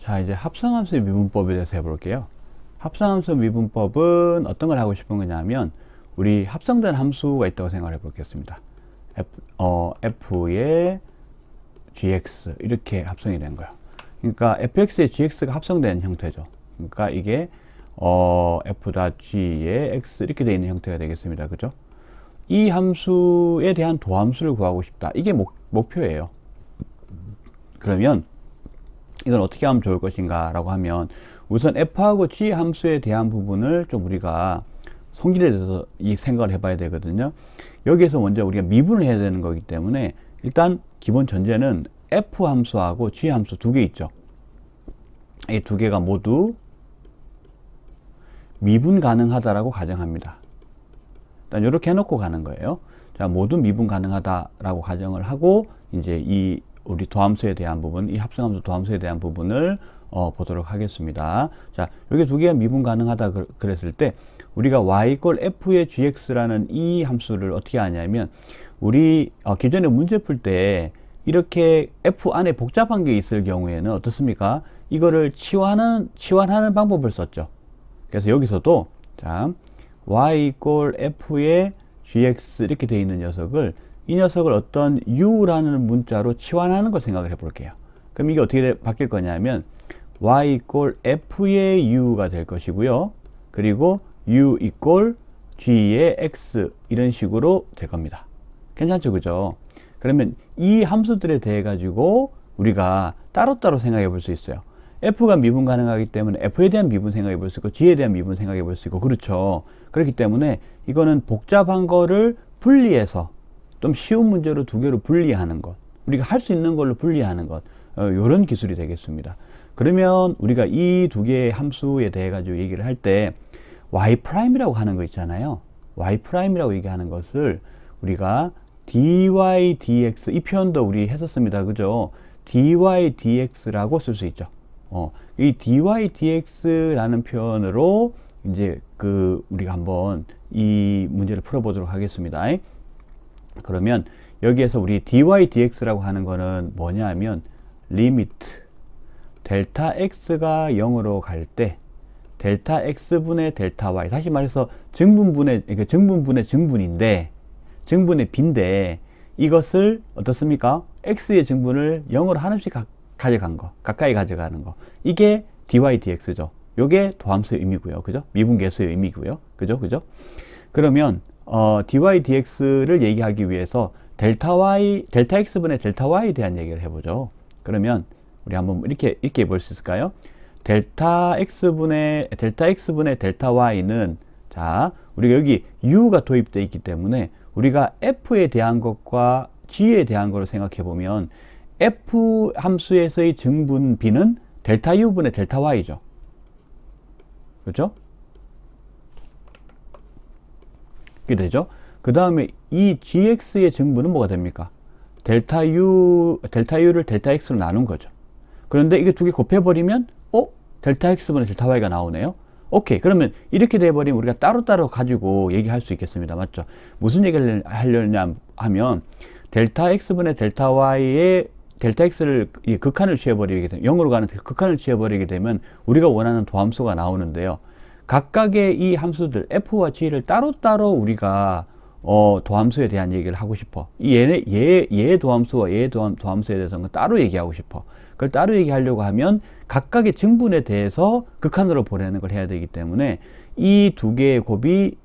자, 이제 합성함수의 미분법에 대해서 해볼게요. 합성함수 미분법은 어떤 걸 하고 싶은 거냐면, 우리 합성된 함수가 있다고 생각을 해보겠습니다. f의 gx, 이렇게 합성이 된 거예요. 그러니까 fx의 gx가 합성된 형태죠. 그러니까 이게 f.g의 x 이렇게 되어 있는 형태가 되겠습니다. 그죠? 이 함수에 대한 도함수를 구하고 싶다. 이게 목표예요. 그러면 이건 어떻게 하면 좋을 것인가 라고 하면, 우선 f하고 g 함수에 대한 부분을 좀 우리가 성질에 대해서 이 생각을 해봐야 되거든요. 여기에서 먼저 우리가 미분을 해야 되는 거기 때문에, 일단 기본 전제는 f 함수하고 g 함수 두 개 있죠. 이 두 개가 모두 미분 가능하다라고 가정합니다. 일단 이렇게 해놓고 가는 거예요. 자, 모두 미분 가능하다라고 가정을 하고, 이제 우리 도함수에 대한 부분, 이 합성함수 도함수에 대한 부분을 보도록 하겠습니다. 자, 여기 두 개가 미분 가능하다 그랬을 때, 우리가 y f의 gx라는 이 함수를 어떻게 하냐면, 우리 기존에 문제 풀 때 이렇게 f 안에 복잡한 게 있을 경우에는 어떻습니까? 이거를 치환하는 방법을 썼죠. 그래서 여기서도 자, y f의 gx 이렇게 되어 있는 녀석을, 이 녀석을 어떤 u라는 문자로 치환하는 걸 생각을 해 볼게요. 그럼 이게 어떻게 바뀔 거냐면 y f의 u가 될 것이고요. 그리고 u g의 x 이런 식으로 될 겁니다. 괜찮죠? 그죠? 그러면 이 함수들에 대해 가지고 우리가 따로따로 생각해 볼 수 있어요. f가 미분 가능하기 때문에 f에 대한 미분 생각해 볼 수 있고, g에 대한 미분 생각해 볼 수 있고, 그렇죠? 그렇기 때문에 이거는 복잡한 거를 분리해서 좀 쉬운 문제로 두 개로 분리하는 것, 우리가 할 수 있는 걸로 분리하는 것, 이런 기술이 되겠습니다. 그러면 우리가 이 두 개의 함수에 대해 가지고 얘기를 할 때 y'이라고 하는 거 있잖아요. y'이라고 얘기하는 것을 우리가 dy dx, 이 표현도 우리 했었습니다. 그죠? dy dx라고 쓸 수 있죠. 이 dy dx라는 표현으로 이제 우리가 한번 이 문제를 풀어보도록 하겠습니다. 그러면 여기에서 우리 dy dx라고 하는 거는 뭐냐 하면, 리미트 델타 x가 0으로 갈 때 델타 x분의 델타 y, 다시 말해서 증분분의 증분인데, 증분의 b인데, 이것을 어떻습니까? x의 증분을 0으로 하나씩 가져간 거, 가까이 가져가는 거, 이게 dy dx죠. 요게 도함수의 의미고요. 그죠? 미분계수의 의미고요. 그죠? 그러면 dy dx를 얘기하기 위해서 델타 x분의 델타 y에 대한 얘기를 해보죠. 그러면 우리 한번 이렇게 볼 수 있을까요? 델타 x분의 델타 y는, 자, 우리가 여기 u가 도입되어 있기 때문에 우리가 f에 대한 것과 g에 대한 것을 생각해 보면, f 함수에서의 증분 b는 델타 u분의 델타 y죠. 그렇죠? 이렇게 되죠. 그 다음에 이 gx의 증분은 뭐가 됩니까? 델타 u를 델타 x로 나눈 거죠. 그런데 이게 두 개 곱해버리면 델타 x분의 델타 y가 나오네요. 오케이. 그러면 이렇게 돼버리면 우리가 따로따로 가지고 얘기할 수 있겠습니다. 맞죠? 무슨 얘기를 하려냐 하면, 델타 x분의 델타 y의 델타 x를 극한을 취해버리게 되면, 0으로 가는 극한을 취해버리게 되면 우리가 원하는 도함수가 나오는데요. 각각의 이 함수들 f와 g를 따로따로 우리가 도함수에 대한 얘기를 하고 싶어. 얘의 도함수와 얘의 도함수에 대해서는 따로 얘기하고 싶어. 그걸 따로 얘기하려고 하면 각각의 증분에 대해서 극한으로 보내는 걸 해야 되기 때문에, 이 두 개의 곱이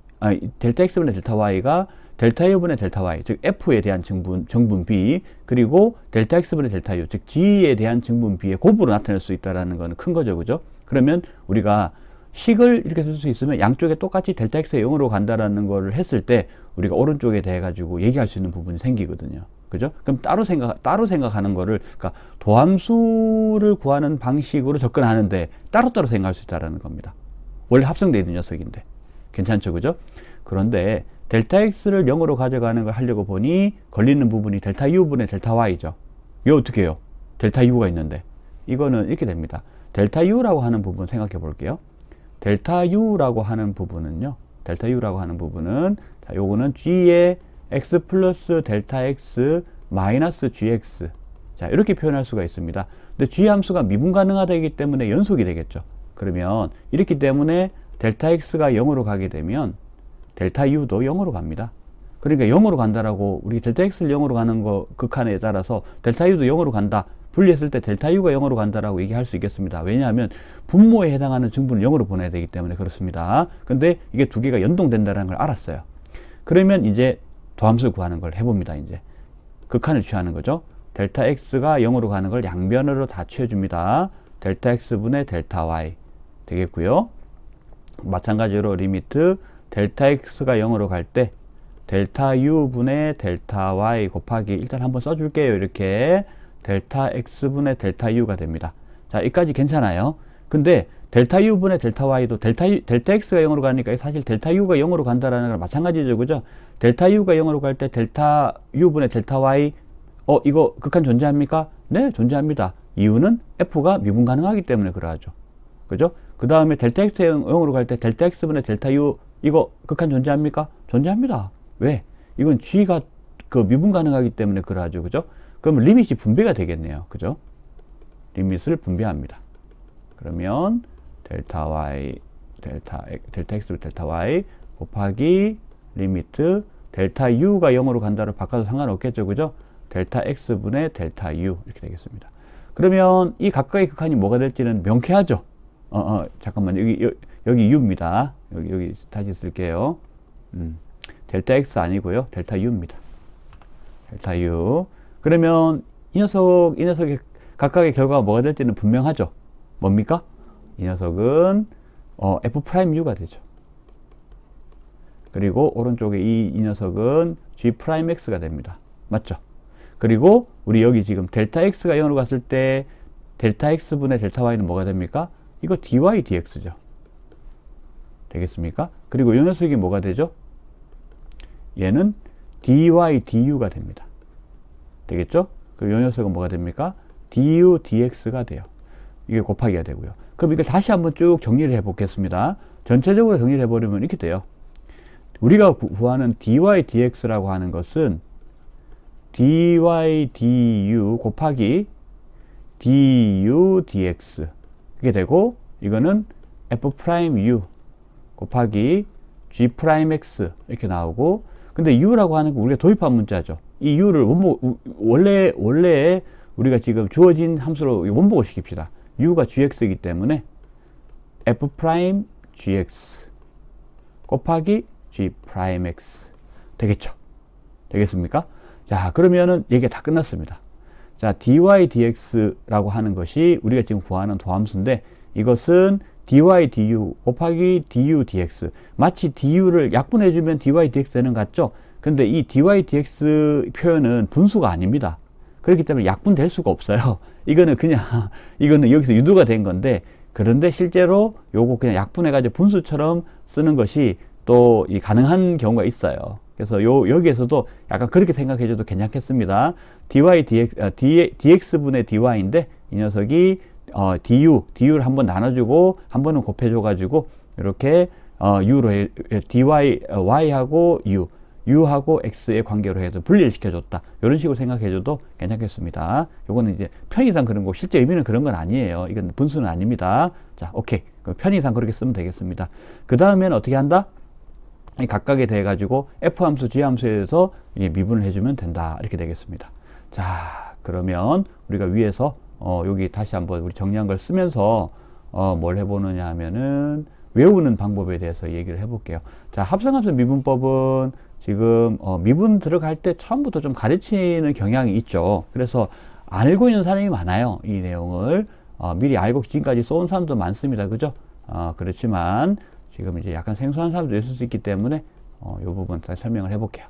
델타 x분의 델타 y가 델타 u분의 델타 y, 즉 f에 대한 증분 b, 그리고 델타 x분의 델타 u, 즉 g에 대한 증분 b의 곱으로 나타낼 수 있다는 건 큰 거죠. 그죠? 그러면 우리가 식을 이렇게 쓸 수 있으면 양쪽에 똑같이 델타 x가 0으로 간다라는 거를 했을 때 우리가 오른쪽에 대해 가지고 얘기할 수 있는 부분이 생기거든요. 그죠? 그럼 따로 생각하는 거를, 그러니까 도함수를 구하는 방식으로 접근하는데 따로따로 생각할 수 있다는 겁니다. 원래 합성되어 있는 녀석인데. 괜찮죠? 그죠? 그런데 델타 x를 0으로 가져가는 걸 하려고 보니 걸리는 부분이 델타 u분의 델타 y죠. 이거 어떻게 해요? 델타 u가 있는데. 이거는 이렇게 됩니다. 델타 u라고 하는 부분 생각해 볼게요. 델타 u라고 하는 부분은요. 자, 요거는 g의 x 플러스 델타 x 마이너스 gx, 자, 이렇게 표현할 수가 있습니다. 근데 g 함수가 미분 가능하다기 때문에 연속이 되겠죠. 그러면 이렇기 때문에 델타 x가 0으로 가게 되면 델타 u도 0으로 갑니다. 그러니까 0으로 간다라고 우리 델타 x를 0으로 가는 거 극한에 따라서 델타 u도 0으로 간다. 분리했을 때 델타 u가 0으로 간다라고 얘기할 수 있겠습니다. 왜냐하면 분모에 해당하는 증분을 0으로 보내야 되기 때문에 그렇습니다. 근데 이게 두 개가 연동된다는 걸 알았어요. 그러면 이제 도함수 구하는 걸 해봅니다. 이제 극한을 취하는 거죠. 델타 x가 0으로 가는 걸 양변으로 다 취해줍니다. 델타 x분의 델타 y 되겠고요. 마찬가지로 리미트 델타 x가 0으로 갈 때 델타 u분의 델타 y 곱하기 일단 한번 써줄게요. 이렇게 델타 x분의 델타 u가 됩니다. 자, 여기까지 괜찮아요. 근데 델타 u분의 델타 y도 델타 x가 0으로 가니까 사실 델타 u가 0으로 간다라는 거랑 마찬가지죠. 그죠? 델타 u가 0으로 갈 때 델타 u분의 델타 y 이거 극한 존재합니까? 네, 존재합니다. 이유는 f가 미분 가능하기 때문에 그러하죠. 그죠? 그 다음에 델타 x가 0으로 갈 때 델타 x분의 델타 u 이거 극한 존재합니까? 존재합니다. 왜? 이건 g가 그 미분 가능하기 때문에 그러하죠. 그죠? 그러면 리밋이 분배가 되겠네요. 그죠? 리밋을 분배합니다. 그러면 델타 y 델타 x 델타 y 곱하기 리미트 델타 u가 0으로 간다로 바꿔도 상관없겠죠. 그죠? 델타 x분의 델타 u 이렇게 되겠습니다. 그러면 이 각각의 극한이 뭐가 될지는 명쾌하죠. 잠깐만 여기 u입니다. 여기 다시 쓸게요. 델타 x 아니고요. 델타 u입니다. 델타 u. 그러면 이 녀석의 각각의 결과가 뭐가 될지는 분명하죠. 뭡니까? 이 녀석은 f'u가 되죠. 그리고 오른쪽에 이 녀석은 g'x가 됩니다. 맞죠? 그리고 우리 여기 지금 델타 x가 0으로 갔을 때 델타 x분의 델타 y는 뭐가 됩니까? 이거 dy dx죠. 되겠습니까? 그리고 이 녀석이 뭐가 되죠? 얘는 dy du가 됩니다. 되겠죠? 그리고 이 녀석은 뭐가 됩니까? du dx가 돼요. 이게 곱하기가 되고요. 그럼 이걸 다시 한번 쭉 정리를 해 보겠습니다. 전체적으로 정리를 해버리면 이렇게 돼요. 우리가 구하는 dy dx라고 하는 것은 dy du 곱하기 du dx 이게 되고, 이거는 f'u 곱하기 g'x 이렇게 나오고, 근데 u라고 하는 거 우리가 도입한 문자죠. 이 u를 원래 우리가 지금 주어진 함수로 원복을 시킵시다. u가 gx이기 때문에 f'gx 곱하기 g'x 되겠죠. 되겠습니까? 자, 그러면은 얘기가 다 끝났습니다. 자, dy dx라고 하는 것이 우리가 지금 구하는 도함수인데, 이것은 dy du 곱하기 du dx, 마치 du를 약분해주면 dy dx 되는 것 같죠? 근데 이 dy dx 표현은 분수가 아닙니다. 그렇기 때문에 약분될 수가 없어요. 이거는 여기서 유도가 된 건데, 그런데 실제로 요거 그냥 약분해가지고 분수처럼 쓰는 것이 또 가능한 경우가 있어요. 그래서 여기에서도 약간 그렇게 생각해줘도 괜찮겠습니다. dx분의 dy인데, 이 녀석이 du를 한번 나눠주고 한 번은 곱해줘가지고 이렇게 u로 y하고 u하고 x의 관계로 해서 분리를 시켜줬다. 이런 식으로 생각해줘도 괜찮겠습니다. 요거는 이제 편의상 그런 거, 실제 의미는 그런 건 아니에요. 이건 분수는 아닙니다. 자, 오케이. 편의상 그렇게 쓰면 되겠습니다. 그 다음에는 어떻게 한다? 각각에 대해 가지고 f함수, g함수에 대해서 미분을 해주면 된다. 이렇게 되겠습니다. 자, 그러면 우리가 위에서 여기 다시 한번 우리 정리한 걸 쓰면서 뭘 해보느냐 하면은 외우는 방법에 대해서 얘기를 해볼게요. 자, 합성함수 미분법은 지금 미분 들어갈 때 처음부터 좀 가르치는 경향이 있죠. 그래서 알고 있는 사람이 많아요. 이 내용을 미리 알고 지금까지 써온 사람도 많습니다. 그죠? 그렇지만 지금 이제 약간 생소한 사람도 있을 수 있기 때문에 이 부분 다시 설명을 해볼게요.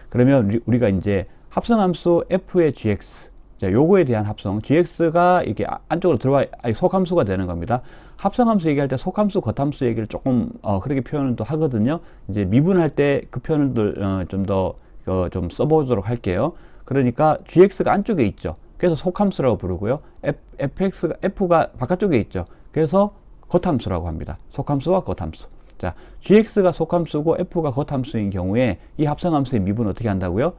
그러면 우리가 이제 합성함수 f의 gx, 자, 요거에 대한 합성, gx가 이렇게 안쪽으로 들어와 속함수가 되는 겁니다. 합성함수 얘기할 때 속함수, 겉함수 얘기를 조금 그렇게 표현을 또 하거든요. 이제 미분할 때 그 표현을 좀 더 좀 써보도록 할게요. 그러니까 gx가 안쪽에 있죠. 그래서 속함수라고 부르고요. f가 바깥쪽에 있죠. 그래서 겉함수라고 합니다. 속함수와 겉함수. 자, gx가 속함수고 f가 겉함수인 경우에 이 합성함수의 미분은 어떻게 한다고요?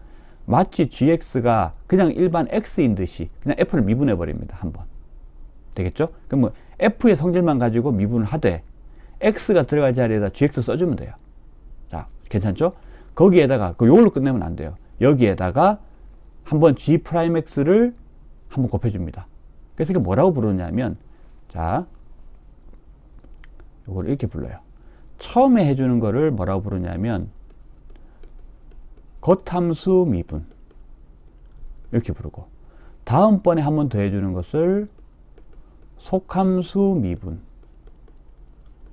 마치 gx가 그냥 일반 x인 듯이 그냥 f를 미분해 버립니다. 한번. 되겠죠? 그럼 뭐 f의 성질만 가지고 미분을 하되 x가 들어갈 자리에다 gx 써주면 돼요. 자, 괜찮죠? 거기에다가 요걸로 끝내면 안 돼요. 여기에다가 한번 g'x를 한번 곱해줍니다. 그래서 이게 뭐라고 부르냐면, 자, 요걸 이렇게 불러요. 처음에 해주는 거를 뭐라고 부르냐면 겉함수 미분 이렇게 부르고, 다음번에 한 번 더 해주는 것을 속함수 미분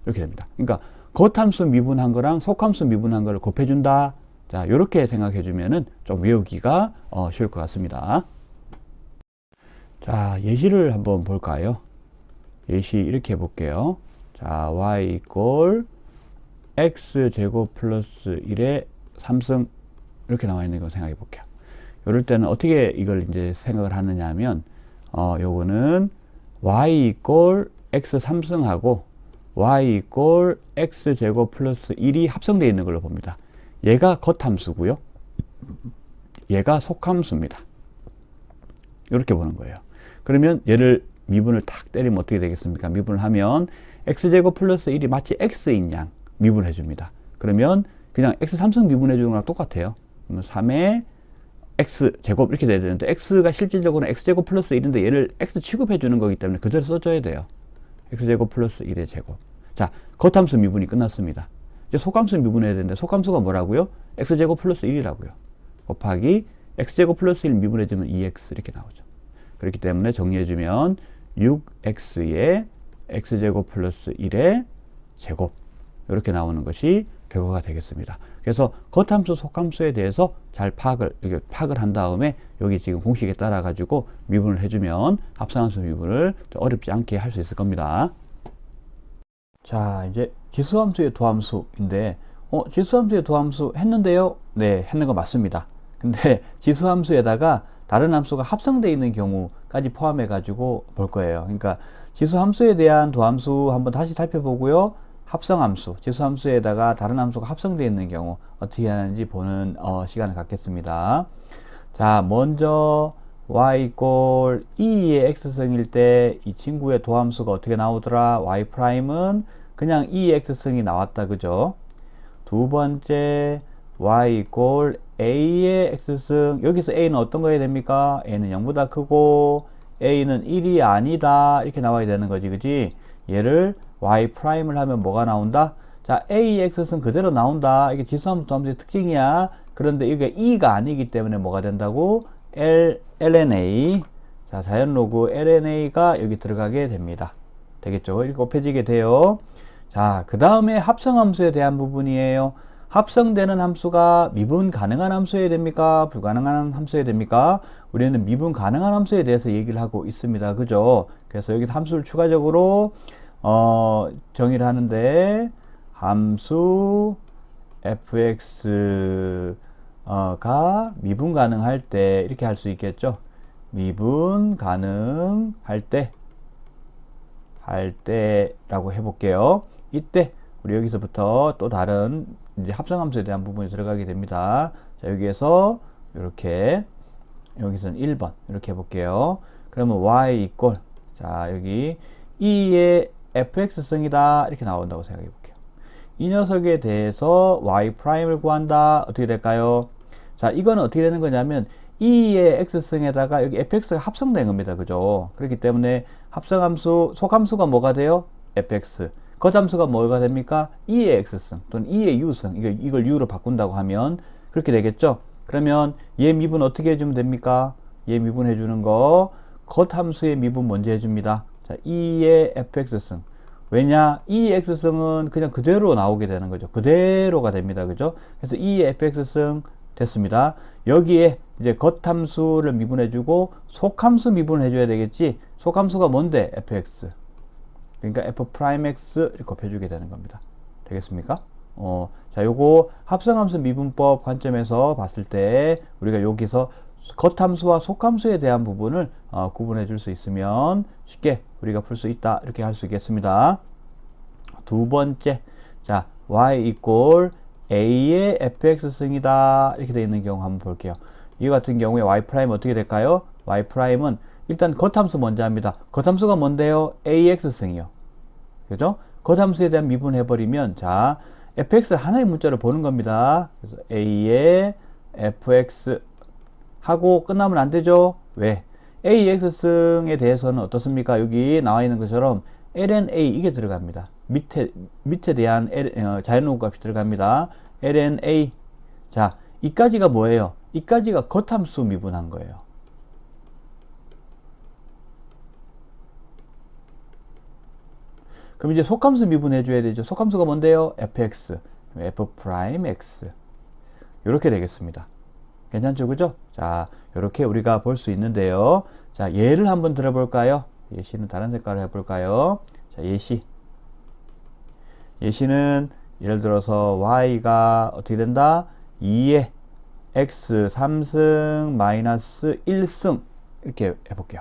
이렇게 됩니다. 그러니까 겉함수 미분한 거랑 속함수 미분한 거를 곱해준다. 자, 요렇게 생각해 주면은 좀 외우기가 쉬울 것 같습니다. 자, 예시를 한번 볼까요? 예시 이렇게 해볼게요. 자, y 이꼴 x제곱 플러스 1의 3승 이렇게 나와 있는 거 생각해 볼게요. 이럴 때는 어떻게 이걸 이제 생각을 하느냐 하면, 요거는 y 이꼴 x 3승하고 y 이꼴 x제곱 플러스 1이 합성되어 있는 걸로 봅니다. 얘가 겉함수고요. 얘가 속함수입니다. 이렇게 보는 거예요. 그러면 얘를 미분을 탁 때리면 어떻게 되겠습니까? 미분을 하면 x제곱 플러스 1이 마치 x인 양 미분해 줍니다. 그러면 그냥 x 3승 미분해 주는 거랑 똑같아요. 그러면 3의 x제곱 이렇게 돼야 되는데, x가 실질적으로는 x제곱 플러스 1인데 얘를 x 취급해 주는 거기 때문에 그대로 써줘야 돼요. x제곱 플러스 1의 제곱. 자, 겉함수 미분이 끝났습니다. 이제 속함수 미분해야 되는데, 속함수가 뭐라고요? x제곱 플러스 1이라고요. 곱하기 x제곱 플러스 1 미분해 주면 2x 이렇게 나오죠. 그렇기 때문에 정리해 주면 6x의 x제곱 플러스 1의 제곱 이렇게 나오는 것이 결과가 되겠습니다. 그래서 겉함수, 속함수에 대해서 잘 파악을 한 다음에 여기 지금 공식에 따라 가지고 미분을 해주면 합성함수 미분을 어렵지 않게 할 수 있을 겁니다. 자, 이제 지수함수의 도함수인데, 지수함수의 도함수 했는데요? 네, 했는 거 맞습니다. 근데 지수함수에다가 다른 함수가 합성되어 있는 경우까지 포함해 가지고 볼 거예요. 그러니까 지수함수에 대한 도함수 한번 다시 살펴보고요. 합성함수, 지수함수에다가 다른 함수가 합성되어 있는 경우 어떻게 하는지 보는 시간을 갖겠습니다. 자, 먼저 y 이꼴 2의 x승일 때 이 친구의 도함수가 어떻게 나오더라? y 프라임은 그냥 2의 x승이 나왔다, 그죠? 두 번째 y 이꼴 a의 x승, 여기서 a는 어떤 거 해야 됩니까? a는 0보다 크고 a는 1이 아니다 이렇게 나와야 되는 거지, 그지? 얘를 y 프라임을 하면 뭐가 나온다? 자, a x승 그대로 나온다. 이게 지수함수 도함수의 특징이야. 그런데 이게 2가 아니기 때문에 뭐가 된다고? lna. 자, 자연로그 lna가 여기 들어가게 됩니다. 되겠죠? 이렇게 곱해지게 돼요. 자, 그 다음에 합성함수에 대한 부분이에요. 합성되는 함수가 미분 가능한 함수여야 됩니까? 불가능한 함수여야 됩니까? 우리는 미분 가능한 함수에 대해서 얘기를 하고 있습니다. 그죠? 그래서 여기 함수를 추가적으로 정의를 하는데, 함수 fx가 미분 가능할 때 이렇게 할 수 있겠죠. 미분 가능할 때라고 해볼게요. 이때 우리 여기서부터 또 다른 이제 합성함수에 대한 부분이 들어가게 됩니다. 자, 여기에서 이렇게, 여기서는 1번 이렇게 해볼게요. 그러면 y 이꼴, 자, 여기 2의 fx승이다 이렇게 나온다고 생각해 볼게요. 이 녀석에 대해서 y 프라임을 구한다. 어떻게 될까요? 자, 이거는 어떻게 되는 거냐면 2의 x승에다가 여기 fx가 합성된 겁니다. 그죠? 그렇기 때문에 합성함수, 속함수가 뭐가 돼요? fx. 겉함수가 뭐가 됩니까? 2의 x승 또는 2의 u승. 이걸 u로 바꾼다고 하면 그렇게 되겠죠? 그러면 얘 미분 어떻게 해주면 됩니까? 얘 미분 해주는 거, 겉함수의 미분 먼저 해줍니다. 자, 2의 fx승. 왜냐? 2의 x승은 그냥 그대로 나오게 되는 거죠. 그대로가 됩니다. 그죠? 그래서 2의 fx승 됐습니다. 여기에 이제 겉함수를 미분해주고 속함수 미분해줘야 되겠지? 속함수가 뭔데? fx. 그러니까 f'x 이렇게 곱해주게 되는 겁니다. 되겠습니까? 자, 요거 합성함수 미분법 관점에서 봤을 때 우리가 여기서 겉함수와 속함수에 대한 부분을 구분해 줄 수 있으면 쉽게 우리가 풀 수 있다 이렇게 할 수 있겠습니다. 두 번째, 자, y 이꼴 a의 fx승이다 이렇게 되어 있는 경우 한번 볼게요. 이 같은 경우에 y 프라임 어떻게 될까요? y 프라임은 일단 겉함수 먼저 합니다. 겉함수가 뭔데요? ax승이요. 그죠? 겉함수에 대한 미분해버리면, 자, fx 하나의 문자를 보는 겁니다. 그래서 a에 fx 하고 끝나면 안 되죠? 왜? ax승에 대해서는 어떻습니까? 여기 나와 있는 것처럼 ln a 이게 들어갑니다. 밑에 대한 자연로급 값이 들어갑니다. ln a. 자, 이까지가 뭐예요? 이까지가 겉함수 미분한 거예요. 그럼 이제 속함수 미분해 줘야 되죠. 속함수가 뭔데요? fx, f'x. 이렇게 되겠습니다. 괜찮죠? 그죠? 자, 이렇게 우리가 볼 수 있는데요. 자, 예를 한번 들어볼까요? 예시는 다른 색깔로 해볼까요? 자, 예시는 예를 들어서 y가 어떻게 된다? 2에 x 3승 마이너스 1승 이렇게 해볼게요.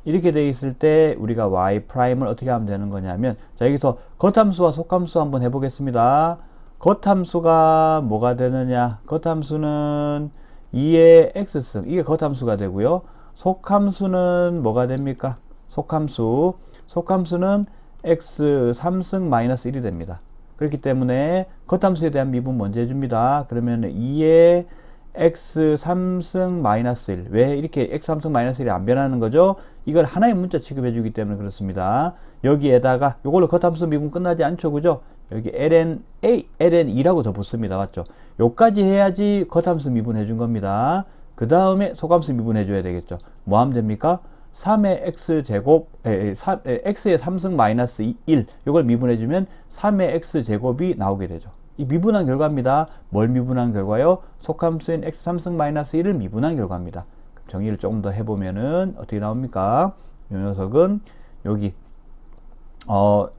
이렇게 돼 있을 때 우리가 y 프라임을 어떻게 하면 되는 거냐면, 자, 여기서 겉함수와 속함수 한번 해보겠습니다. 겉함수가 뭐가 되느냐? 겉함수는 2의 x승, 이게 겉함수가 되고요. 속함수는 뭐가 됩니까? 속함수는 x 3승 마이너스 1이 됩니다. 그렇기 때문에 겉함수에 대한 미분 먼저 해줍니다. 그러면 2의 x 3승 마이너스 1. 왜 이렇게 x 3승 마이너스 1이 안 변하는 거죠? 이걸 하나의 문자 취급해 주기 때문에 그렇습니다. 여기에다가 요걸로 겉함수 미분 끝나지 않죠? 그죠? 여기 ln a, ln 2라고 더 붙습니다. 맞죠? 요까지 해야지 겉함수 미분해 준 겁니다. 그 다음에 속함수 미분해 줘야 되겠죠. 뭐 하면 됩니까? 3의 x제곱, x의 3승 마이너스 1, 요걸 미분해 주면 3의 x제곱이 나오게 되죠. 이 미분한 결과입니다. 뭘 미분한 결과요? 속함수인 x 3승 마이너스 1을 미분한 결과입니다. 정의를 조금 더 해보면은 어떻게 나옵니까? 이 녀석은 여기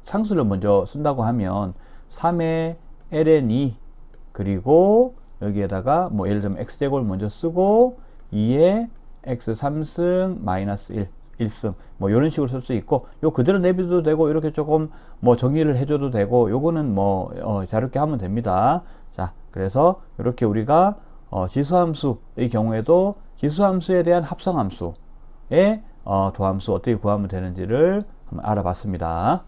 상수를 먼저 쓴다고 하면 3의 ln2 그리고 여기에다가 뭐 예를 들면 x제곱을 먼저 쓰고 2의 x 3승 마이너스 1승 뭐 이런 식으로 쓸 수 있고, 요 그대로 내비도 되고 이렇게 조금 뭐 정리를 해줘도 되고, 요거는 뭐 자유롭게 하면 됩니다. 자, 그래서 이렇게 우리가 지수함수의 경우에도 지수함수에 대한 합성함수의 도함수 어떻게 구하면 되는지를 한번 알아봤습니다.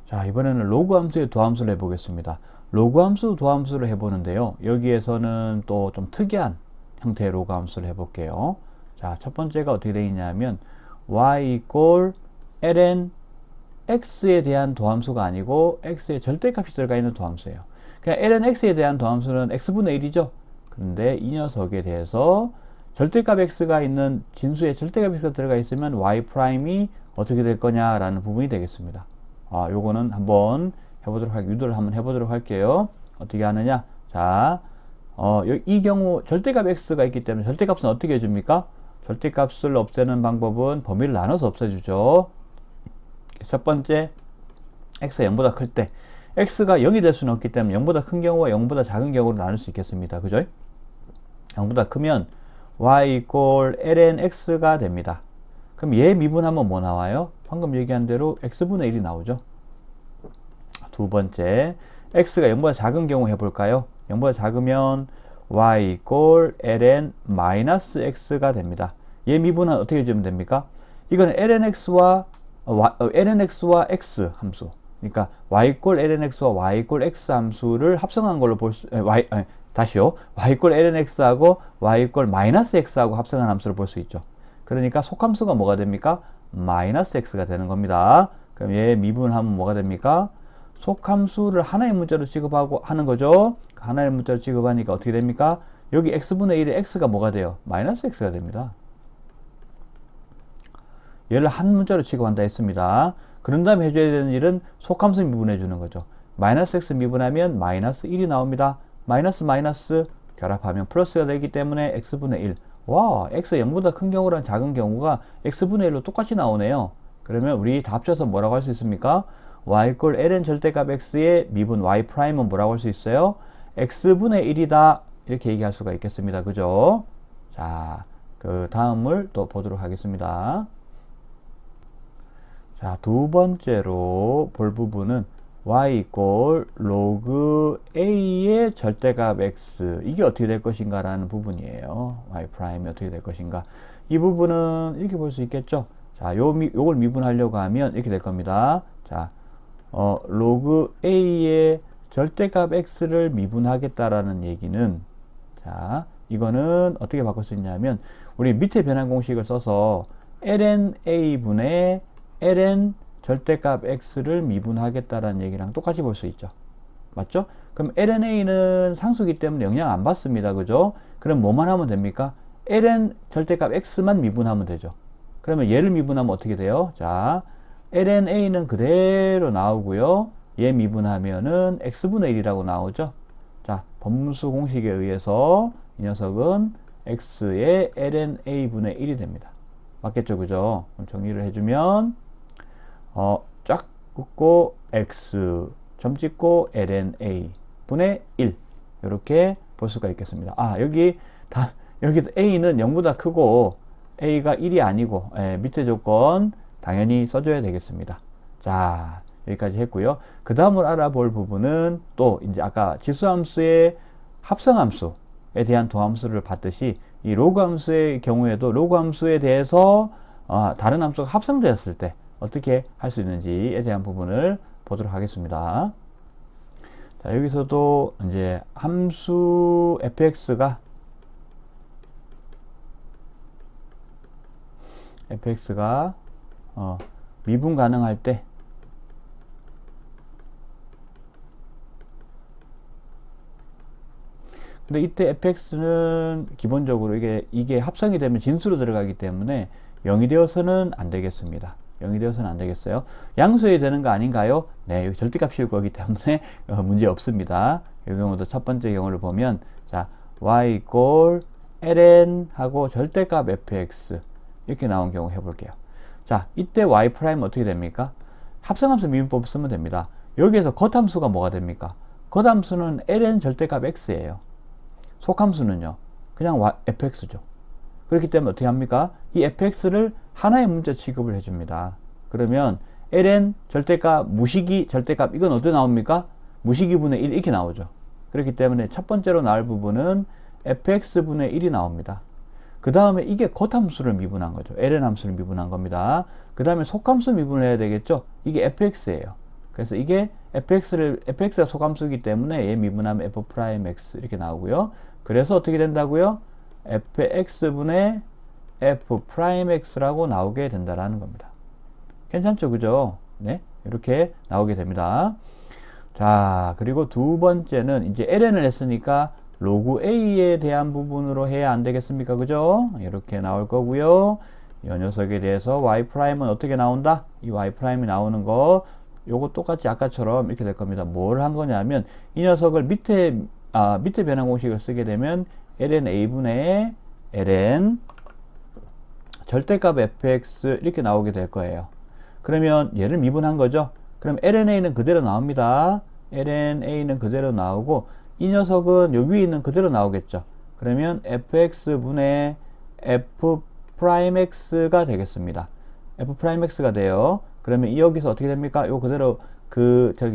자, 이번에는 로그함수의 도함수를 해보겠습니다. 로그함수 도함수를 해보는데요. 여기에서는 또 좀 특이한 형태의 로그함수를 해볼게요. 자, 첫 번째가 어떻게 되어 있냐면 y equal ln x에 대한 도함수가 아니고 x의 절대값이 들어가 있는 도함수예요. 그냥 ln x에 대한 도함수는 x분의 1이죠. 그런데 이 녀석에 대해서 절대값 x가 있는 진수에 절대값 x가 들어가 있으면 y 프라임이 어떻게 될 거냐라는 부분이 되겠습니다. 요거는 한번 유도를 한번 해보도록 할게요. 어떻게 하느냐? 자, 이 경우 절대값 x가 있기 때문에 절대값은 어떻게 해줍니까? 절대값을 없애는 방법은 범위를 나눠서 없애주죠. 첫 번째, x가 0보다 클 때, x가 0이 될 수는 없기 때문에 0보다 큰 경우와 0보다 작은 경우로 나눌 수 있겠습니다. 그죠? 0보다 크면 y equal ln x가 됩니다. 그럼 얘 미분하면 뭐 나와요? 방금 얘기한 대로 x분의 1이 나오죠. 두 번째, x가 0보다 작은 경우 해볼까요? 0보다 작으면 y equal ln 마이너스 x가 됩니다. 얘 미분은 어떻게 해주면 됩니까? 이거는 lnx와 x 함수, 그러니까 y equal lnx와 y equal x 함수를 합성한 걸로 볼 수, 다시요. y equal lnx하고 y equal 마이너스 x하고 합성한 함수를 볼 수 있죠. 그러니까 속함수가 뭐가 됩니까? 마이너스 x가 되는 겁니다. 그럼 얘 미분하면 뭐가 됩니까? 속함수를 하나의 문자로 취급하고 하는 거죠. 하나의 문자로 취급하니까 어떻게 됩니까? 여기 x분의 1의 x가 뭐가 돼요? 마이너스 x가 됩니다. 얘를 한 문자로 취급한다 했습니다. 그런 다음에 해줘야 되는 일은 속함수 미분해 주는 거죠. 마이너스 x 미분하면 마이너스 1이 나옵니다. 마이너스 마이너스 결합하면 플러스가 되기 때문에 x분의 1. 와, x가 0보다 큰 경우랑 작은 경우가 x분의 1로 똑같이 나오네요. 그러면 우리 다 합쳐서 뭐라고 할 수 있습니까? y equal ln 절대값 x의 미분 y 프라임은 뭐라고 할 수 있어요? x분의 1이다. 이렇게 얘기할 수가 있겠습니다. 그죠? 자, 그 다음을 또 보도록 하겠습니다. 자, 두 번째로 볼 부분은 y 이꼴 로그 a의 절대값 x 이게 어떻게 될 것인가 라는 부분이에요. y 프라임이 어떻게 될 것인가. 이 부분은 이렇게 볼 수 있겠죠. 자, 요걸 미분하려고 하면 이렇게 될 겁니다. 자, 로그 a의 절대값 x를 미분하겠다라는 얘기는, 자, 이거는 어떻게 바꿀 수 있냐면 우리 밑에 변환 공식을 써서 ln a분의 ln 절대값 x를 미분하겠다라는 얘기랑 똑같이 볼 수 있죠. 맞죠? 그럼 ln a는 상수기 때문에 영향 안 받습니다. 그죠? 그럼 뭐만 하면 됩니까? ln 절대값 x만 미분하면 되죠. 그러면 얘를 미분하면 어떻게 돼요? 자, ln a는 그대로 나오고요. 얘 미분하면은 x분의 1이라고 나오죠. 자, 범수 공식에 의해서 이 녀석은 x의 ln a분의 1이 됩니다. 맞겠죠? 그죠? 그럼 정리를 해주면 쫙 긋고 x 점 찍고 ln a 분의 1 이렇게 볼 수가 있겠습니다. 여기 a는 0보다 크고 a가 1이 아니고 밑에 조건 당연히 써줘야 되겠습니다. 자, 여기까지 했고요. 그 다음으로 알아볼 부분은 또 이제 아까 지수함수의 합성함수에 대한 도함수를 봤듯이 이 로그 함수의 경우에도 로그 함수에 대해서 다른 함수가 합성되었을 때 어떻게 할 수 있는지에 대한 부분을 보도록 하겠습니다. 자, 여기서도 이제 함수 fx가 미분 가능할 때 근데 이때 fx는 기본적으로 이게 합성이 되면 진수로 들어가기 때문에 0이 되어서는 안 되겠습니다. 0이 되어서는 안 되겠어야 양수여야 되는 거 아닌가요? 네, 여기 절대값일 거기 때문에 문제 없습니다. 이 경우도 첫 번째 경우를 보면, 자, y 이꼴 ln 하고 절대값 fx 이렇게 나온 경우 해볼게요. 자, 이때 y 프라임 어떻게 됩니까? 합성함수 미분법 쓰면 됩니다. 여기에서 겉함수가 뭐가 됩니까? 겉함수는 ln 절대값 x예요. 속함수는요, 그냥 fx죠. 그렇기 때문에 어떻게 합니까? 이 fx를 하나의 문자 취급을 해줍니다. 그러면 ln 절대값, 무식이 절대값, 이건 어디에 나옵니까? 무식이분의 1 이렇게 나오죠. 그렇기 때문에 첫 번째로 나올 부분은 fx분의 1이 나옵니다. 그 다음에 이게 겉함수를 미분한 거죠. ln 함수를 미분한 겁니다. 그 다음에 속함수 미분을 해야 되겠죠. 이게 fx예요. 그래서 이게 fx가 속함수이기 때문에 얘 미분하면 f'x 이렇게 나오고요. 그래서 어떻게 된다고요? fx분의 f'x라고 나오게 된다라는 겁니다. 괜찮죠? 그죠? 네. 이렇게 나오게 됩니다. 자, 그리고 두 번째는 이제 ln을 했으니까 로그 a에 대한 부분으로 해야 안 되겠습니까? 그죠? 이렇게 나올 거고요. 이 녀석에 대해서 y'은 어떻게 나온다? 이 y'이 나오는 거 요거 똑같이 아까처럼 이렇게 될 겁니다. 뭘 한 거냐면 이 녀석을 밑에 변환 공식을 쓰게 되면 ln a분의 ln 절대값 fx 이렇게 나오게 될 거예요. 그러면 얘를 미분한 거죠. 그럼 ln a는 그대로 나옵니다. ln a는 그대로 나오고 이 녀석은 여기 위에 있는 그대로 나오겠죠. 그러면 fx분의 f'x가 되겠습니다. f'x가 돼요. 그러면 여기서 어떻게 됩니까? 요 그대로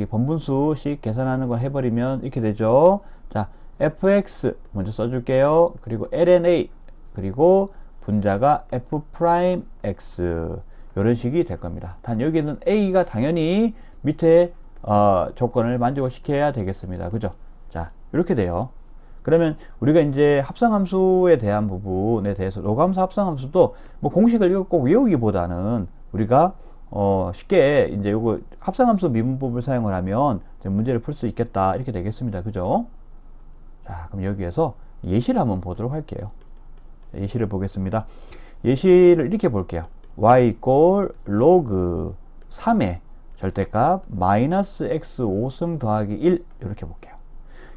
번분수식 계산하는 거 해버리면 이렇게 되죠. 자, fx 먼저 써줄게요. 그리고 lna 그리고 분자가 f'x 이런 식이 될 겁니다. 단 여기는 a가 당연히 밑에 조건을 만족시켜야 되겠습니다. 그죠? 자, 이렇게 돼요. 그러면 우리가 이제 합성함수에 대한 부분에 대해서 로그함수 합성함수도 뭐 공식을 이거 꼭 외우기보다는 우리가 쉽게 이제 요거 합성함수 미분법을 사용을 하면 문제를 풀 수 있겠다 이렇게 되겠습니다. 그죠? 자, 그럼 여기에서 예시를 한번 보도록 할게요. 예시를 보겠습니다. 예시를 이렇게 볼게요. y 이꼴 로그 3의 절대값 마이너스 x 5승 더하기 1 이렇게 볼게요.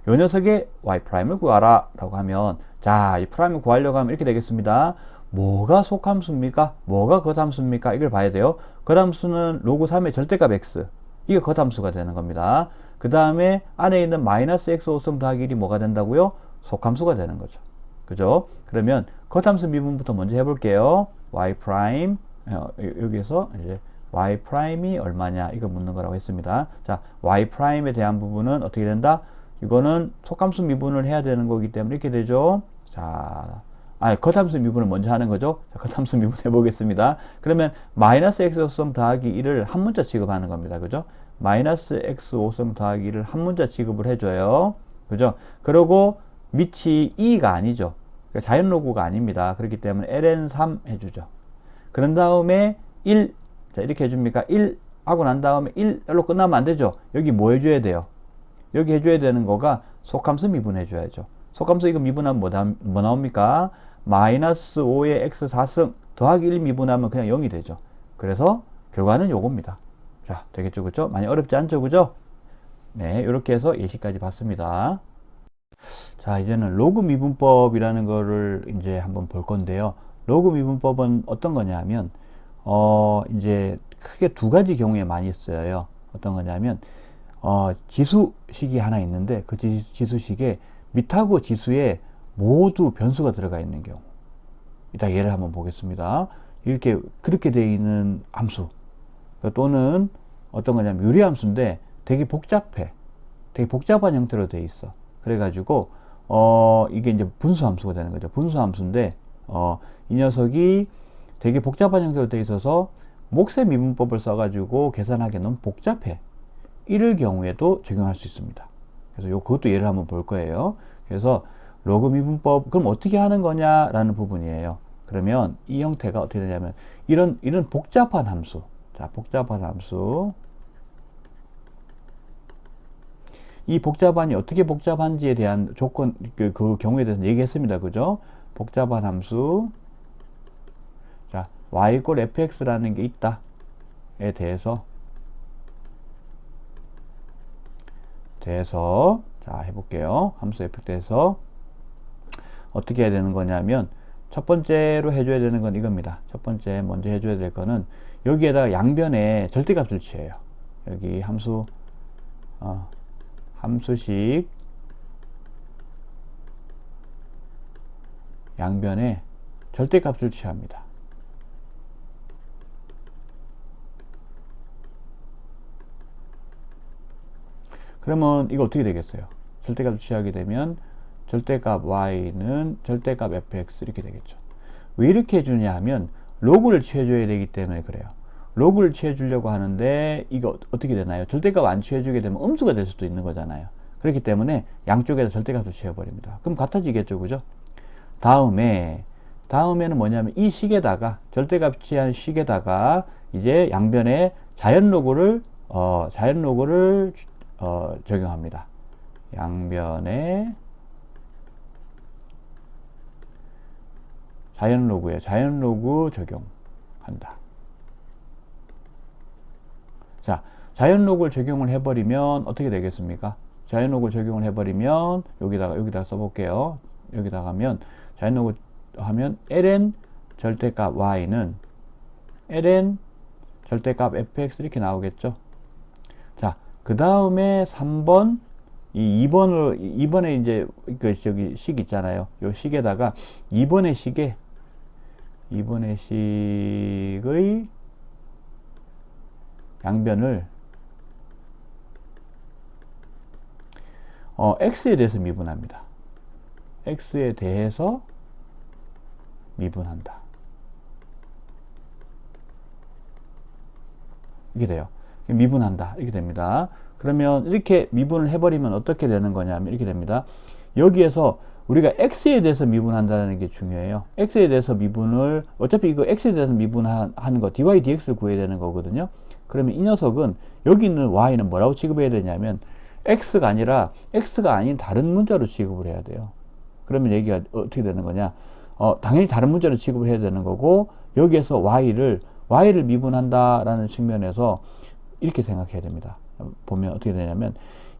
요 녀석의 y'을 구하라 라고 하면, 자, 이 프라임을 구하려고 하면 이렇게 되겠습니다. 뭐가 속함수입니까? 뭐가 겉함수입니까? 이걸 봐야 돼요. 겉함수는 로그 3의 절대값 x 이게 겉함수가 되는 겁니다. 그 다음에 안에 있는 마이너스 x 5승 더하기 1이 뭐가 된다고요? 속함수가 되는 거죠. 그죠? 그러면 겉함수 미분부터 먼저 해볼게요. y 프라임 여기에서 이제 y 프라임이 얼마냐 이거 묻는 거라고 했습니다. 자, y 프라임에 대한 부분은 어떻게 된다? 이거는 속함수 미분을 해야 되는 거기 때문에 이렇게 되죠. 자, 겉함수 미분을 먼저 하는 거죠. 자, 겉함수 미분 해보겠습니다. 그러면 마이너스 x 5성 더하기 1을 한 문자 취급하는 겁니다. 그죠? 마이너스 x 5성 더하기 1을 한 문자 취급을 해줘요. 그죠? 그리고 밑이 2가 아니죠. 그러니까 자연로그가 아닙니다. 그렇기 때문에 ln3 해주죠. 그런 다음에 1, 자, 이렇게 해줍니까? 1 하고 난 다음에 1로 끝나면 안 되죠. 여기 뭐 해줘야 돼요? 여기 해줘야 되는 거가 속함수 미분해줘야죠. 속함수 이거 미분하면 뭐 나옵니까? 마이너스 5의 x 4승 더하기 1 미분하면 그냥 0이 되죠. 그래서 결과는 요겁니다. 자, 되겠죠? 그죠? 많이 어렵지 않죠? 그죠? 네, 이렇게 해서 예시까지 봤습니다. 자, 이제는 로그 미분법이라는 거를 이제 한번 볼 건데요. 로그 미분법은 어떤 거냐면, 이제 크게 두 가지 경우에 많이 쓰여요. 어떤 거냐면, 지수식이 하나 있는데, 그 지수식에 밑하고 지수에 모두 변수가 들어가 있는 경우. 이따 예를 한번 보겠습니다. 그렇게 되어 있는 함수. 또는 어떤 거냐면, 유리함수인데 되게 복잡해. 되게 복잡한 형태로 되어 있어. 그래가지고, 이게 이제 분수함수가 되는 거죠. 분수함수인데, 이 녀석이 되게 복잡한 형태로 되어 있어서 몫의 미분법을 써가지고 계산하기 너무 복잡해. 이럴 경우에도 적용할 수 있습니다. 그래서 그것도 예를 한번 볼 거예요. 그래서 로그 미분법, 그럼 어떻게 하는 거냐라는 부분이에요. 그러면 이 형태가 어떻게 되냐면, 이런 복잡한 함수. 자, 복잡한 함수. 이 복잡한이 어떻게 복잡한지에 대한 조건, 그 경우에 대해서 얘기했습니다. 그죠? 복잡한 함수. 자, y 이꼴 fx라는 게 있다에 대해서 자, 해볼게요. 함수 fx에 대해서 어떻게 해야 되는 거냐면, 첫 번째로 해줘야 되는 건 이겁니다. 첫 번째 먼저 해줘야 될 거는 여기에다가 양변에 절대값을 취해요. 여기 함수식 양변에 절대값을 취합니다. 그러면 이거 어떻게 되겠어요? 절대값을 취하게 되면 절대값 y는 절대값 fx 이렇게 되겠죠. 왜 이렇게 해주냐 하면 로그를 취해줘야 되기 때문에 그래요. 로그를 취해주려고 하는데 이거 어떻게 되나요? 절대값 안 취해주게 되면 음수가 될 수도 있는 거잖아요. 그렇기 때문에 양쪽에다 절대값을 취해버립니다. 그럼 같아지겠죠, 그죠? 다음에는 뭐냐면 이 식에다가 절대값 취한 식에다가 이제 양변에 자연로그를 적용합니다. 양변에 자연로그 적용한다. 자, 자연로그를 적용을 해버리면 어떻게 되겠습니까? 자연로그를 적용을 해버리면 여기다가 써볼게요. 여기다가 하면 자연로그 하면 ln 절대값 y는 ln 절대값 fx 이렇게 나오겠죠. 자, 그 다음에 3번 이번에 이제 저기 식 있잖아요. 요 식에다가 이번의 식의 양변을 x에 대해서 미분합니다. x에 대해서 미분한다. 이게 돼요. 미분한다. 이렇게 됩니다. 그러면 이렇게 미분을 해버리면 어떻게 되는 거냐면 이렇게 됩니다. 여기에서 우리가 x에 대해서 미분한다는 게 중요해요. x에 대해서 미분을, 어차피 이거 x에 대해서 미분하는 거 dy dx를 구해야 되는 거거든요. 그러면 이 녀석은 여기 있는 y는 뭐라고 취급해야 되냐면 x가 아닌 다른 문자로 취급을 해야 돼요. 그러면 얘기가 어떻게 되는 거냐? 당연히 다른 문자로 취급을 해야 되는 거고, 여기에서 y를 미분한다라는 측면에서 이렇게 생각해야 됩니다. 보면 어떻게 되냐면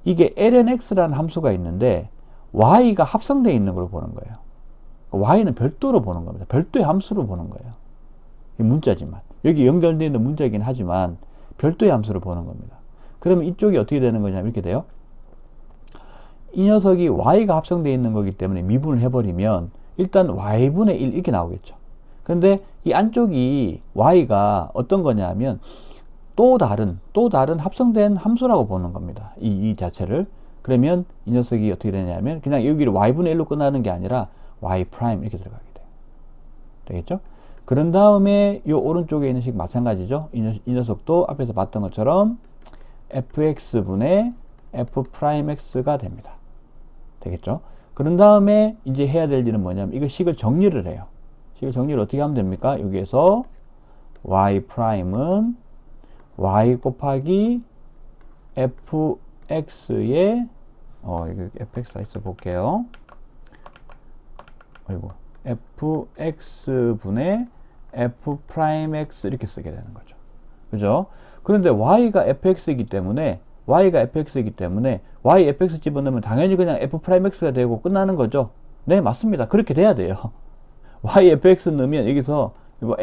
이게 lnx라는 함수가 있는데 y가 합성되어 있는 걸 보는 거예요. y는 별도로 보는 겁니다. 별도의 함수로 보는 거예요. 이 문자지만 여기 연결되어 있는 문자이긴 하지만 별도의 함수로 보는 겁니다. 그러면 이쪽이 어떻게 되는 거냐면 이렇게 돼요. 이 녀석이 y가 합성되어 있는 거기 때문에 미분을 해버리면 일단 y분의 1 이렇게 나오겠죠. 그런데 이 안쪽이 y가 어떤 거냐면 또 다른 합성된 함수라고 보는 겁니다. 이 자체를. 그러면 이 녀석이 어떻게 되냐면 그냥 여기를 y분의 1로 끝나는 게 아니라 y 프라임 이렇게 들어가게 돼요. 되겠죠? 그런 다음에 이 오른쪽에 있는 식 마찬가지죠. 이 녀석도 앞에서 봤던 것처럼 fx분의 f 프라임 x가 됩니다. 되겠죠? 그런 다음에 이제 해야 될 일은 뭐냐면 이거 식을 정리를 해요. 식을 정리를 어떻게 하면 됩니까? 여기에서 y 프라임은 y 곱하기 fx의 이거 fx가 있어 볼게요. 아이고, fx분의 f 프라임 x 이렇게 쓰게 되는 거죠. 그죠? 그런데 y가 fx이기 때문에 y fx 집어넣으면 당연히 그냥 f 프라임 x가 되고 끝나는 거죠. 네, 맞습니다. 그렇게 돼야 돼요. y fx 넣으면 여기서 이거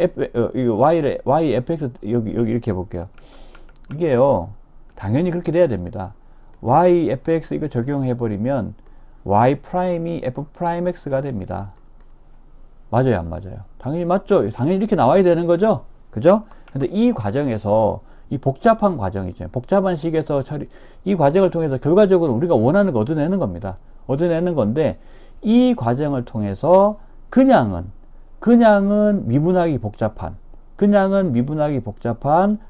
y fx 여기 이렇게 해볼게요. 이게요, 당연히 그렇게 돼야 됩니다. y fx 이거 적용해버리면 y 프라임이 f 프라임 x가 됩니다. 맞아요, 안 맞아요? 당연히 맞죠? 당연히 이렇게 나와야 되는 거죠? 그죠? 근데 이 과정에서 이 복잡한 과정이죠. 복잡한 식에서 이 과정을 통해서 결과적으로 우리가 원하는 거 얻어내는 겁니다. 얻어내는 건데 이 과정을 통해서 그냥은 미분하기 복잡한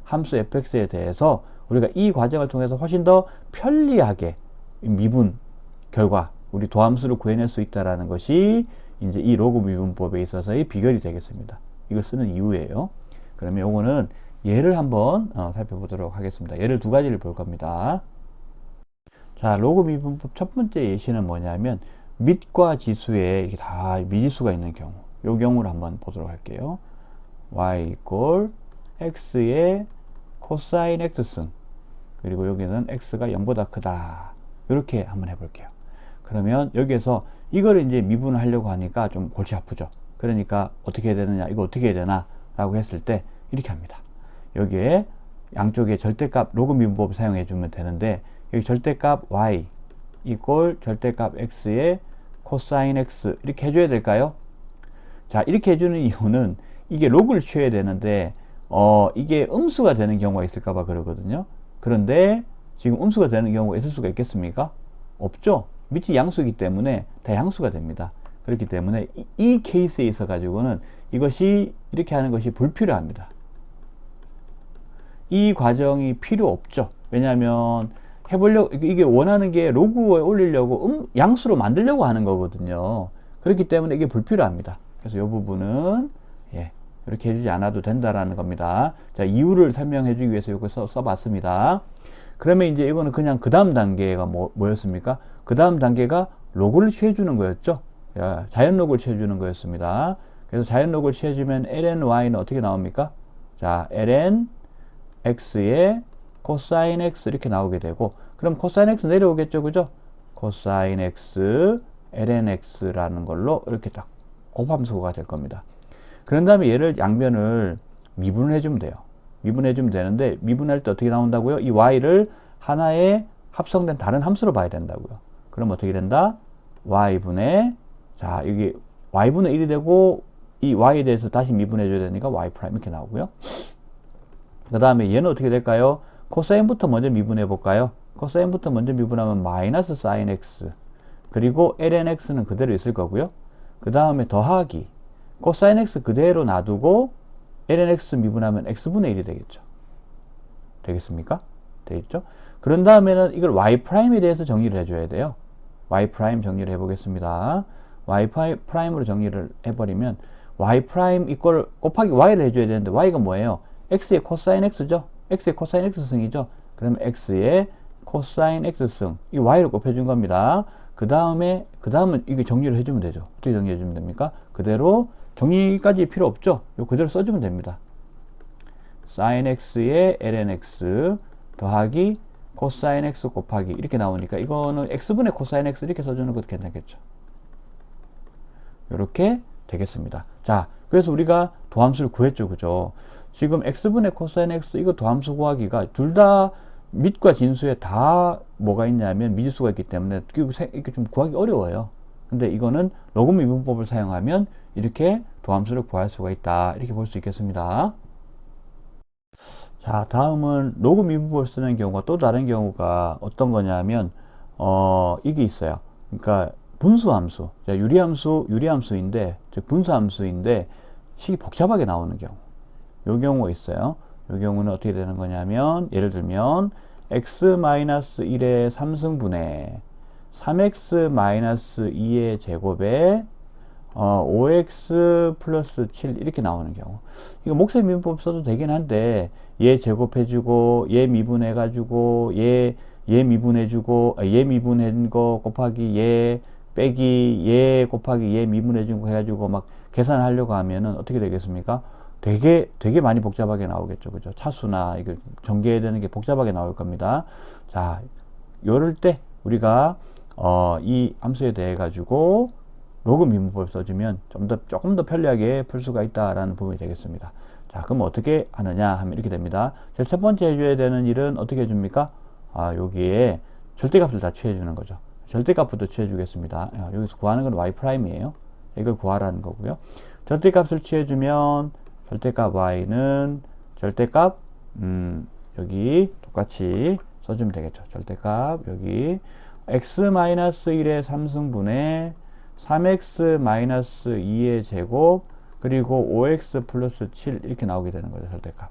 함수 fx에 대해서 우리가 이 과정을 통해서 훨씬 더 편리하게 미분 결과 우리 도함수를 구해낼 수 있다라는 것이 이제 이 로그 미분법에 있어서의 비결이 되겠습니다. 이걸 쓰는 이유예요. 그러면 요거는 예를 한번 살펴보도록 하겠습니다. 예를 두 가지를 볼 겁니다. 자, 로그 미분법 첫 번째 예시는 뭐냐면 밑과 지수에 이렇게 다 미지수가 있는 경우, 요 경우를 한번 보도록 할게요. y 이꼴 x의 코사인 x승, 그리고 여기는 x가 0보다 크다. 이렇게 한번 해볼게요. 그러면 여기에서 이거를 이제 미분을 하려고 하니까 좀 골치 아프죠. 그러니까 어떻게 해야 되느냐, 이거 어떻게 해야 되나 라고 했을 때 이렇게 합니다. 여기에 양쪽에 절대값 로그 미분법 사용해 주면 되는데, 여기 절대값 y 이꼴 절대값 x의 코사인 x 이렇게 해줘야 될까요? 자, 이렇게 해주는 이유는 이게 로그를 취해야 되는데 이게 음수가 되는 경우가 있을까봐 그러거든요. 그런데 지금 음수가 되는 경우가 있을 수가 있겠습니까? 없죠. 밑이 양수이기 때문에 다 양수가 됩니다. 그렇기 때문에 이 케이스에 있어 가지고는 이것이 이렇게 하는 것이 불필요합니다. 이 과정이 필요 없죠. 왜냐하면 이게 원하는 게 로그에 올리려고 양수로 만들려고 하는 거거든요. 그렇기 때문에 이게 불필요합니다. 그래서 이 부분은 이렇게 해주지 않아도 된다라는 겁니다. 자, 이유를 설명해 주기 위해서 이거 써봤습니다. 그러면 이제 이거는 그냥 그 다음 단계가 뭐였습니까? 그 다음 단계가 로그를 취해주는 거였죠. 자연 로그를 취해주는 거였습니다. 그래서 자연 로그를 취해주면 ln(y)는 어떻게 나옵니까? 자, ln x의 코사인 x 이렇게 나오게 되고, 그럼 코사인 x 내려오겠죠, 그죠? 코사인 x ln x라는 걸로 이렇게 딱 곱함수가 될 겁니다. 그런 다음에 얘를 양변을 미분을 해주면 돼요. 미분해주면 되는데, 미분할 때 어떻게 나온다고요? 이 y를 하나의 합성된 다른 함수로 봐야 된다고요. 그럼 어떻게 된다? y분의, 자, 여기 y분의 1이 되고, 이 y에 대해서 다시 미분해줘야 되니까 y 프라임 이렇게 나오고요. 그 다음에 얘는 어떻게 될까요? 코사인부터 먼저 미분해 볼까요? 코사인부터 먼저 미분하면 마이너스 사인 x, 그리고 ln x는 그대로 있을 거고요. 그 다음에 더하기 코사인 x 그대로 놔두고 ln x 미분하면 x분의 1이 되겠죠. 되겠습니까? 되겠죠? 그런 다음에는 이걸 y 프라임에 대해서 정리를 해줘야 돼요. y 프라임 정리를 해보겠습니다. y 프라임으로 정리를 해버리면 y 프라임 이걸 곱하기 y를 해줘야 되는데, y가 뭐예요? x의 코사인 x죠? x의 코사인 x승이죠? 그러면 x의 코사인 x승, 이 y를 곱해준 겁니다. 그 다음은 이게 정리를 해주면 되죠. 어떻게 정리해주면 됩니까? 그대로 정리까지 필요 없죠? 요 그대로 써주면 됩니다. sin x의 ln x 더하기 코사인 x 곱하기 이렇게 나오니까 이거는 x분의 코사인 x 이렇게 써주는 것도 괜찮겠죠. 이렇게 되겠습니다. 자, 그래서 우리가 도함수를 구했죠, 그죠? 지금 x분의 코사인 x 이거 도함수 구하기가 둘 다 밑과 진수에 다 뭐가 있냐면 미지수가 있기 때문에 이렇게 좀 구하기 어려워요. 근데 이거는 로그 미분법을 사용하면 이렇게 도함수를 구할 수가 있다, 이렇게 볼 수 있겠습니다. 자, 다음은 로그 미분법을 쓰는 경우가 또 다른 경우가 어떤 거냐면, 이게 있어요. 그러니까 분수함수, 유리함수인데, 즉 분수함수인데, 식이 복잡하게 나오는 경우. 요 경우가 있어요. 요 경우는 어떻게 되는 거냐면, 예를 들면, x-1의 3승분의 3x-2의 제곱에 5x 플러스 7 이렇게 나오는 경우. 이거 목세 미분법 써도 되긴 한데 얘 제곱해주고 얘 미분해가지고 얘 미분해주고 얘 미분한 거 곱하기 얘 빼기 얘 곱하기 얘 미분해준 거 해가지고 막 계산하려고 하면은 어떻게 되겠습니까? 되게 많이 복잡하게 나오겠죠. 그죠? 차수나 이거 전개해야 되는 게 복잡하게 나올 겁니다. 자, 요럴 때 우리가 이 함수에 대해 가지고 로그 미분법을 써주면 조금 더 편리하게 풀 수가 있다라는 부분이 되겠습니다. 자, 그럼 어떻게 하느냐 하면 이렇게 됩니다. 제일 첫 번째 해줘야 되는 일은 어떻게 해줍니까? 여기에 절대값을 다 취해주는 거죠. 절대값부터 취해주겠습니다. 여기서 구하는 건 y'이에요. 이걸 구하라는 거고요. 절대값을 취해주면 절대값 y는 절대값 여기 똑같이 써주면 되겠죠. 절대값 여기 x-1의 3승분의 3x-2의 제곱 그리고 5x 플러스 7 이렇게 나오게 되는 거죠. 절대값.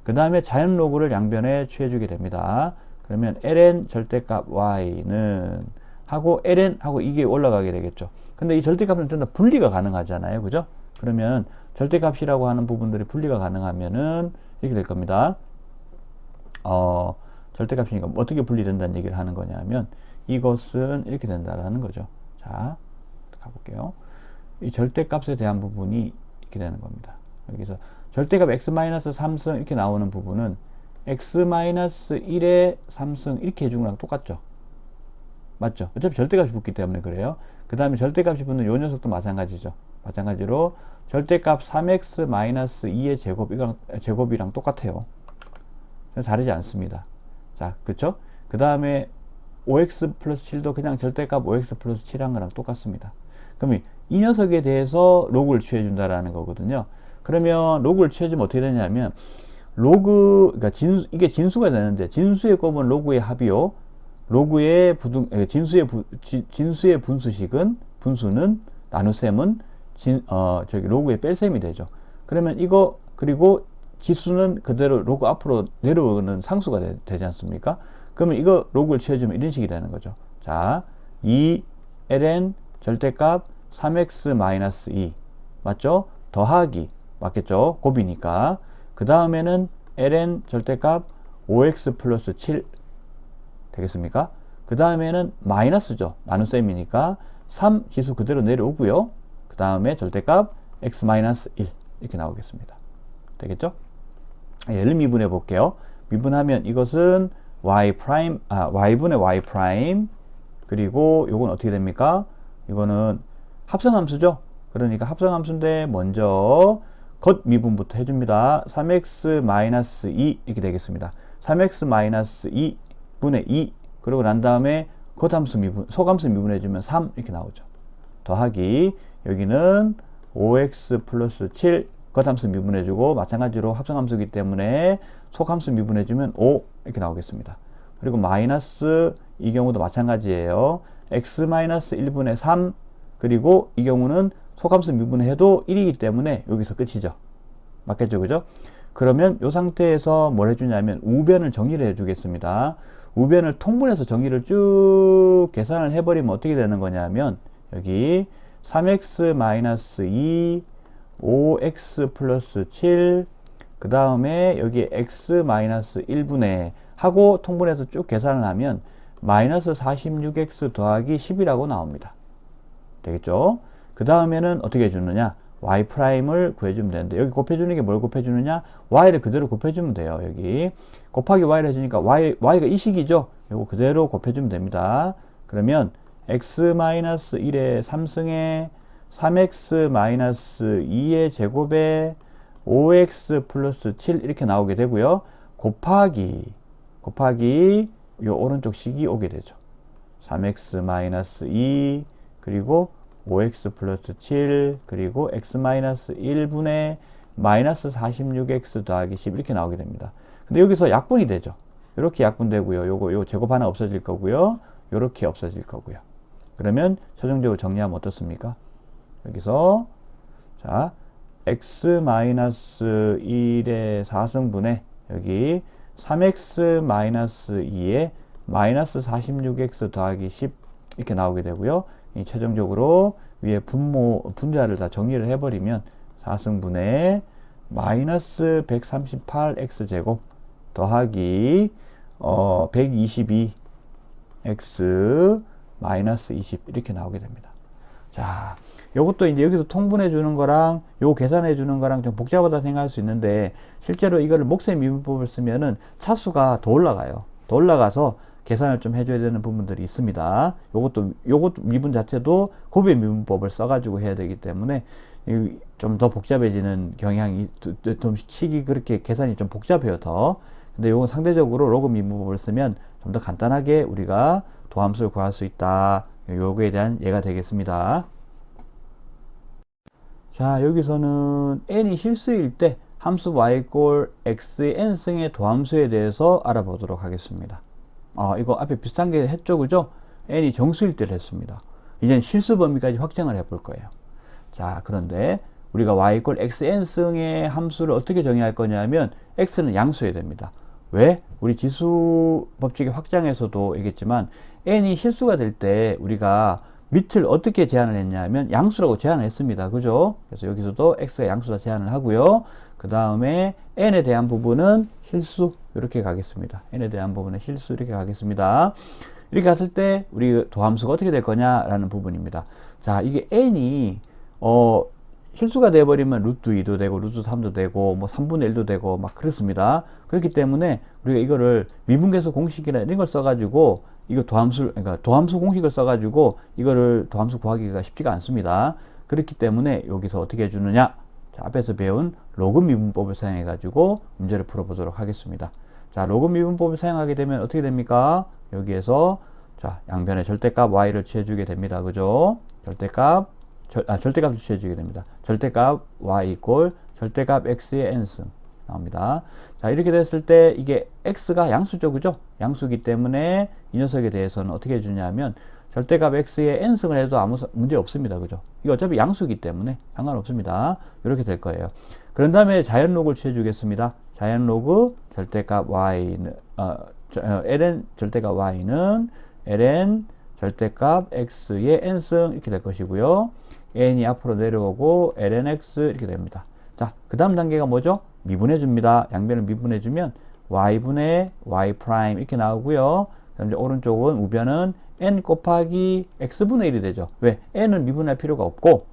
그 다음에 자연 로그를 양변에 취해주게 됩니다. 그러면 ln 절대값 y는 하고 ln 하고 이게 올라가게 되겠죠. 근데 이 절대값은 전부 다 분리가 가능하잖아요. 그죠? 그러면 절대값이라고 하는 부분들이 분리가 가능하면은 이렇게 될 겁니다. 절대값이니까 어떻게 분리된다는 얘기를 하는 거냐면 이것은 이렇게 된다라는 거죠. 자, 가볼게요. 이 절대값에 대한 부분이 이렇게 되는 겁니다. 여기서 절대값 x-3승 이렇게 나오는 부분은 x-1의 3승 이렇게 해준 거랑 똑같죠. 맞죠? 어차피 절대값이 붙기 때문에 그래요. 그 다음에 절대값이 붙는 요 녀석도 마찬가지죠. 마찬가지로 절대값 3x-2의 제곱이랑 똑같아요. 다르지 않습니다. 자, 그쵸? 그 다음에 5x 플러스 7도 그냥 절대값 5x 플러스 7한 거랑 똑같습니다. 그러면 이 녀석에 대해서 로그를 취해준다라는 거거든요. 그러면 로그를 취해주면 어떻게 되냐면 그러니까 이게 진수가 되는데 진수의 곱은 로그의 합이요. 로그의 진수의 분수는 나눗셈은 로그의 뺄셈이 되죠. 그러면 이거 그리고 지수는 그대로 로그 앞으로 내려오는 상수가 되지 않습니까? 그러면 이거 로그를 취해주면 이런 식이 되는 거죠. 자, 2ln 절대값 3x-2 맞죠? 더하기 맞겠죠? 곱이니까. 그 다음에는 ln 절대값 5x 플러스 7 되겠습니까? 그 다음에는 마이너스죠. 나눗셈이니까 3 지수 그대로 내려오고요. 그 다음에 절대값 x-1 이렇게 나오겠습니다. 되겠죠? 얘를 미분해 볼게요. 미분하면 이것은 y분의 y' 그리고 요건 어떻게 됩니까? 이거는 합성함수죠. 그러니까 합성함수인데 먼저 겉 미분부터 해줍니다. 3x-2 이렇게 되겠습니다. 3x-2 분의 2 그러고 난 다음에 속함수 미분해주면 3 이렇게 나오죠. 더하기 여기는 5x 플러스 7 겉함수 미분해주고 마찬가지로 합성함수이기 때문에 속함수 미분해주면 5 이렇게 나오겠습니다. 그리고 마이너스 이 경우도 마찬가지예요. x-1분의 3 그리고 이 경우는 속함수 미분해도 1이기 때문에 여기서 끝이죠. 맞겠죠? 그죠? 그러면 이 상태에서 뭘 해주냐면 우변을 정리를 해주겠습니다. 우변을 통분해서 정리를 쭉 계산을 해버리면 어떻게 되는 거냐면 여기 3x-2 5x 플러스 7 그 다음에 여기 x-1분의 하고 통분해서 쭉 계산을 하면 마이너스 46x 더하기 10이라고 나옵니다. 되겠죠? 그 다음에는 어떻게 해주느냐 y'을 구해주면 되는데 여기 곱해주는 게 뭘 곱해주느냐 y를 그대로 곱해주면 돼요. 여기 곱하기 y를 해주니까 y가 이 식이죠. 이거 그대로 곱해주면 됩니다. 그러면 x-1의 3승에 3x-2의 제곱에 5x 플러스 7 이렇게 나오게 되고요. 곱하기 요 오른쪽 식이 오게 되죠. 3x-2 그리고 5x 플러스 7 그리고 x-1분의 마이너스 46x 더하기 10 이렇게 나오게 됩니다. 근데 여기서 약분이 되죠. 이렇게 약분되고요. 요 제곱 하나 없어질 거고요. 요렇게 없어질 거고요. 그러면 최종적으로 정리하면 어떻습니까? 여기서 자 x-1의 4승분의 여기 3x-2에 마이너스 46x 더하기 10 이렇게 나오게 되고요. 이 최종적으로 위에 분자를 다 정리를 해버리면 4승분의 마이너스 138x제곱 더하기 122x 마이너스 20 이렇게 나오게 됩니다. 자, 요것도 이제 여기서 통분해 주는 거랑 요 계산해 주는 거랑 좀 복잡하다 생각할 수 있는데 실제로 이거를 목세 미분법을 쓰면은 차수가 더 올라가요. 더 올라가서 계산을 좀 해줘야 되는 부분들이 있습니다. 요것도 미분 자체도 곱의 미분법을 써가지고 해야 되기 때문에 좀 더 복잡해지는 경향이 좀 식이 그렇게 계산이 좀 복잡해요. 더. 근데 요건 상대적으로 로그 미분법을 쓰면 좀 더 간단하게 우리가 도함수를 구할 수 있다. 요거에 대한 예가 되겠습니다. 자, 여기서는 n이 실수일 때 함수 y=x의 n승의 도함수에 대해서 알아보도록 하겠습니다. 이거 앞에 비슷한 게 했죠, 그죠? n이 정수일 때를 했습니다. 이젠 실수 범위까지 확정을 해볼 거예요. 자, 그런데 우리가 y=xn승의 함수를 어떻게 정의할 거냐면 x는 양수여야 됩니다. 왜? 우리 지수 법칙의 확장에서도 얘기했지만 n이 실수가 될 때 우리가 밑을 어떻게 제한을 했냐면 양수라고 제한을 했습니다. 그죠? 그래서 여기서도 x가 양수다 제한을 하고요. 그 다음에 n에 대한 부분은 실수 이렇게 가겠습니다. n에 대한 부분은 실수 이렇게 가겠습니다. 이렇게 갔을 때 우리 도함수가 어떻게 될 거냐라는 부분입니다. 자, 이게 n이 실수가 돼버리면 루트 2도 되고 루트 3도 되고 뭐 3분의 1도 되고 막 그렇습니다. 그렇기 때문에 우리가 이거를 미분계수 공식이나 이런 걸 써가지고 이거 그러니까 도함수 공식을 써가지고 이거를 도함수 구하기가 쉽지가 않습니다. 그렇기 때문에 여기서 어떻게 해주느냐? 자, 앞에서 배운 로그 미분법을 사용해가지고 문제를 풀어보도록 하겠습니다. 자, 로그 미분법을 사용하게 되면 어떻게 됩니까? 여기에서 자, 양변의 절대값 y를 취해주게 됩니다. 그죠? 절대값을 취해주게 됩니다. 절대값 y 이꼴 절대값 x의 n승 나옵니다. 자, 이렇게 됐을 때 이게 x가 양수죠, 그죠? 양수기 때문에 이 녀석에 대해서는 어떻게 해주냐면 절대값 x의 n승을 해도 아무 문제 없습니다, 그죠? 이거 어차피 양수기 때문에 상관없습니다. 이렇게 될 거예요. 그런 다음에 자연로그를 취해주겠습니다. 자연로그 절대값 y는 ln 절대값 y는 ln 절대값 x의 n승 이렇게 될 것이고요. n이 앞으로 내려오고 lnx 이렇게 됩니다. 자, 그 다음 단계가 뭐죠? 미분해 줍니다. 양변을 미분해 주면 y분의 y 프라임 이렇게 나오고요. 그다음 이제 오른쪽은 우변은 n 곱하기 x분의 1이 되죠. 왜? n은 미분할 필요가 없고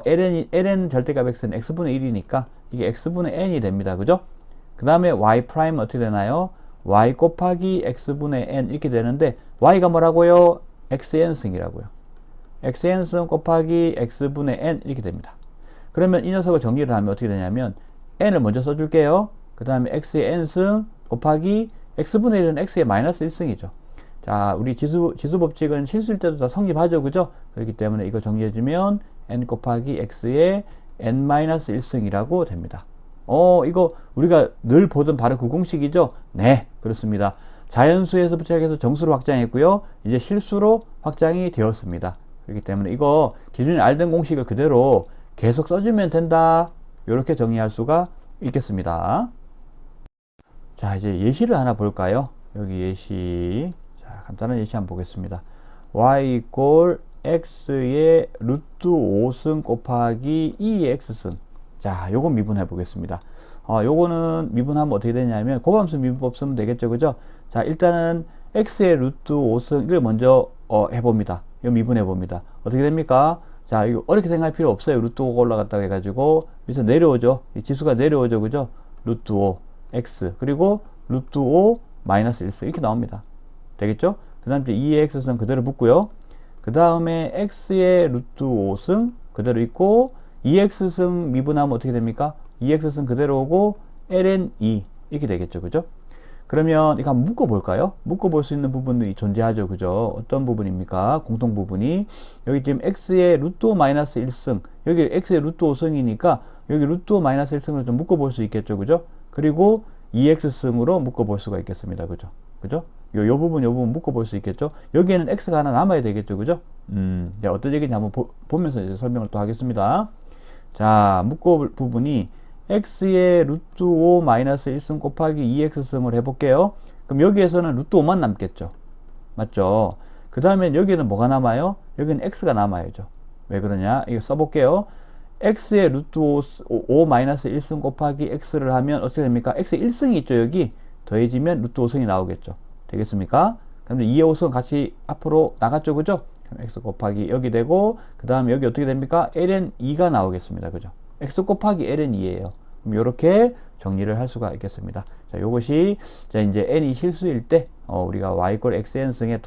ln 절대값 x는 x분의 1이니까 이게 x분의 n이 됩니다. 그죠? 그 다음에 y 프라임은 어떻게 되나요? y 곱하기 x분의 n 이렇게 되는데 y가 뭐라고요? xn승이라고요. xn승 곱하기 x분의 n 이렇게 됩니다. 그러면 이 녀석을 정리를 하면 어떻게 되냐면 n을 먼저 써줄게요. 그 다음에 x의 n승 곱하기 x분의 1은 x의 마이너스 1승이죠. 자, 우리 지수 법칙은 실수일 때도 다 성립하죠. 그죠? 그렇기 때문에 이거 정리해주면 n 곱하기 x의 n-1승이라고 됩니다. 이거 우리가 늘 보던 바로 그 공식이죠? 네, 그렇습니다. 자연수에서부터 시작해서 정수로 확장했고요. 이제 실수로 확장이 되었습니다. 그렇기 때문에 이거 기존에 알던 공식을 그대로 계속 써주면 된다. 이렇게 정리할 수가 있겠습니다. 자, 이제 예시를 하나 볼까요? 여기 예시. 자, 간단한 예시 한번 보겠습니다. y 이꼴 x의 루트 5승 곱하기 2의 x승. 자, 요거 미분해 보겠습니다. 요거는 미분하면 어떻게 되냐면 고함수 미분법 쓰면 되겠죠, 그죠? 자, 일단은 x의 루트 5승 이걸 먼저 해봅니다. 이거 미분해 봅니다. 어떻게 됩니까? 자, 이거 어렵게 생각할 필요 없어요. 루트 5가 올라갔다고 해가지고 밑에서 내려오죠. 이 지수가 내려오죠, 그죠? 루트 5 x 그리고 루트 5 마이너스 1승 이렇게 나옵니다. 되겠죠? 그 다음 2의 x승 그대로 붙고요. 그 다음에 x의 루트 5승 그대로 있고 2x승 미분하면 어떻게 됩니까? 2x승 그대로 오고 ln 2 이렇게 되겠죠, 그죠? 그러면 이거 한번 묶어볼까요? 묶어볼 수 있는 부분이 존재하죠, 그죠? 어떤 부분입니까? 공통 부분이 여기 지금 x의 루트 5 마이너스 1승 여기 x의 루트 5승이니까 여기 루트 5 마이너스 1승을 좀 묶어볼 수 있겠죠, 그죠? 그리고 2x승으로 묶어볼 수가 있겠습니다. 그죠? 그죠? 요 부분 묶어볼 수 있겠죠? 여기에는 x가 하나 남아야 되겠죠? 그죠? 어떤 얘기인지 한번 보면서 이제 설명을 또 하겠습니다. 자, 묶어볼 부분이 x의 루트 5 마이너스 1승 곱하기 2x승을 해볼게요. 그럼 여기에서는 루트 5만 남겠죠? 맞죠? 그 다음에 여기는 뭐가 남아요? 여기는 x가 남아야죠. 왜 그러냐? 이거 써볼게요. x의 루트 5 마이너스 1승 곱하기 x를 하면 어떻게 됩니까? x의 1승이 있죠, 여기. 더해지면 루트 5승이 나오겠죠. 되겠습니까? 그럼 2의 5승 같이 앞으로 나갔죠, 그죠? 그럼 x 곱하기 여기 되고, 그 다음에 여기 어떻게 됩니까? ln 2가 나오겠습니다, 그죠? x 곱하기 ln 2예요. 그럼 이렇게 정리를 할 수가 있겠습니다. 자, 요것이 자 이제 n이 실수일 때 우리가 y = xn승의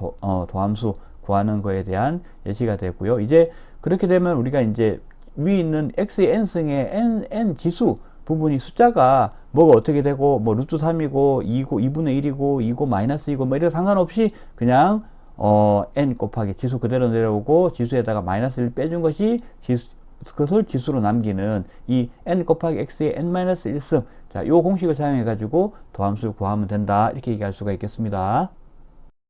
도함수 구하는 거에 대한 예시가 되고요. 이제 그렇게 되면 우리가 이제 위에 있는 x의 n승의 n 지수 부분이 숫자가 뭐가 어떻게 되고 뭐 루트 3이고 2분의 1이고 2고 마이너스 2고 뭐 이런 상관없이 그냥 n 곱하기 지수 그대로 내려오고 지수에다가 마이너스 1 빼준 것이 그것을 지수로 남기는 이 n 곱하기 x의 n-1승 자, 요 공식을 사용해 가지고 도함수를 구하면 된다 이렇게 얘기할 수가 있겠습니다.